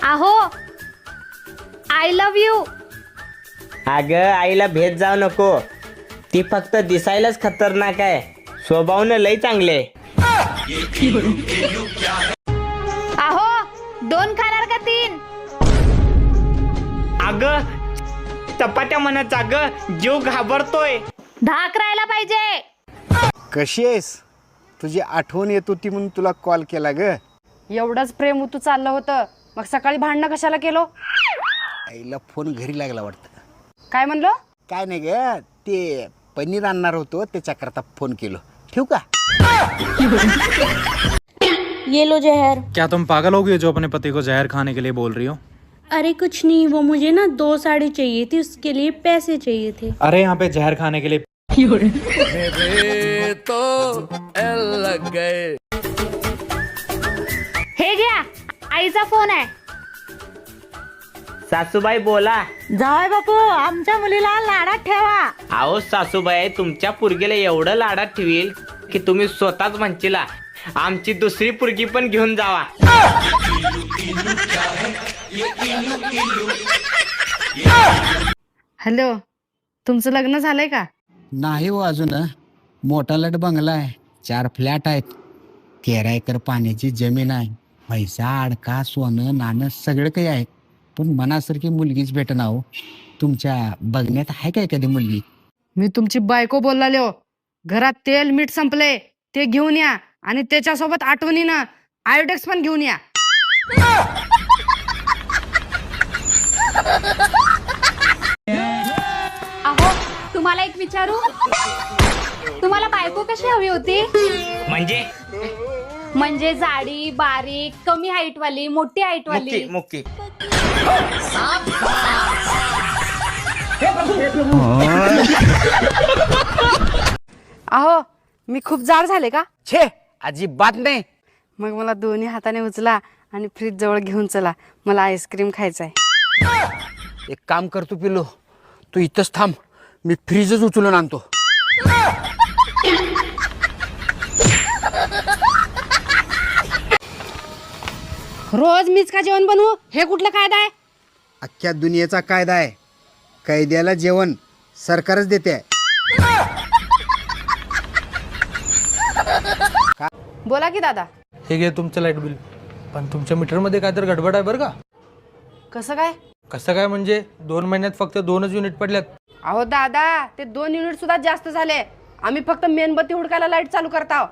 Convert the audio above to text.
आहो I love you. अगं आईला भेट जाऊ नको, ती फक्त दिसायलाच खतरनाक आहे, स्वभावनं लई चांगले. आहो 2 खाणार का 3? अगं चपात्या म्हणत, अगं जीव घाबरतोय. 10 करायला पाहिजे. कशी आहेस? तुझी आठवण येत होती म्हणून तुला कॉल केला ग. एवढंच प्रेम उतू चाललं होतं, मग सकाळी भांडणं कशाला केलो? आईला फोन घरी लागला वाटतं. काय म्हणलो? काय नाही ग, ते पनीर आणणार होतो त्याच्याकरता फोन केलो. ठेवू का? ये लो जहर. क्या तुम पागल हो गई जो अपने पति को जहर खाने के लिए बोल रही हो? अरे कुछ नहीं, वो मुझे ना 2 साड़ी चाहिए थी, उसके लिए पैसे चाहिए थे. अरे यहाँ पे जहर खाने के लिए हे घ्या, आईचा फोन आहे. सासूबाई बोला. जावई बापू, आमच्या मुलीला लाडात ठेवा. अहो सासूबाई, तुमच्या पुरगीला एवढं लाडात ठेवील की तुम्ही स्वतःच म्हणशीला आमची दुसरी पुरगी पण घेऊन जावा. हॅलो, तुमचं लग्न झालंय का? नाही हो अजून. मोठा लट बंगला आहे, 4 फ्लॅट आहेत, 13 एकर पाण्याची जमीन आहे, पैसा अडका सोनं नाणं सगळं काही आहे, पण मनासारखी मुलगीच भेटना हो. तुमच्या बघण्यात आहे काय कधी मुलगी? मी तुमची बायको बोललालो. घरात तेल मीठ संपले, ते घेऊन या, आणि त्याच्यासोबत आठवणीनं आयोडेक्स पण घेऊन या. आहो तुम्हाला एक विचारू, तुम्हाला बायको कशी हवी होती? म्हणजे जाडी बारीक, कमी हाईट वाली, मोठी हाईट वाली? मुक्की. अहो, मी खूप जाड झाले का? छे, अजिबात नाही. मग मला दोन्ही हाताने उचला आणि फ्रीज जवळ घेऊन चला, मला आईस्क्रीम खायचंय. एक काम करतो पिलो, तू इथंच थांब, मी फ्रीजच उचलून आणतो. रोज मीच का जेवण बनवू? हे कुठलं कायदा आहे? अख्ख्या दुनियेचा कायदा आहे, कैद्याला जेवण सरकारच देते. बोला की दादा. हे घे तुमचं लाईट बिल, पण तुमच्या मीटरमध्ये काय तर गडबड आहे बरं का? कसं काय? कसं काय म्हणजे 2 महिन्यात फक्त 2च युनिट पडल्यात. अहो दादा, ते 2 युनिट सुद्धा जास्त झाले. आम्ही फक्त मेणबत्ती हुडकायला लाईट चालू करताव.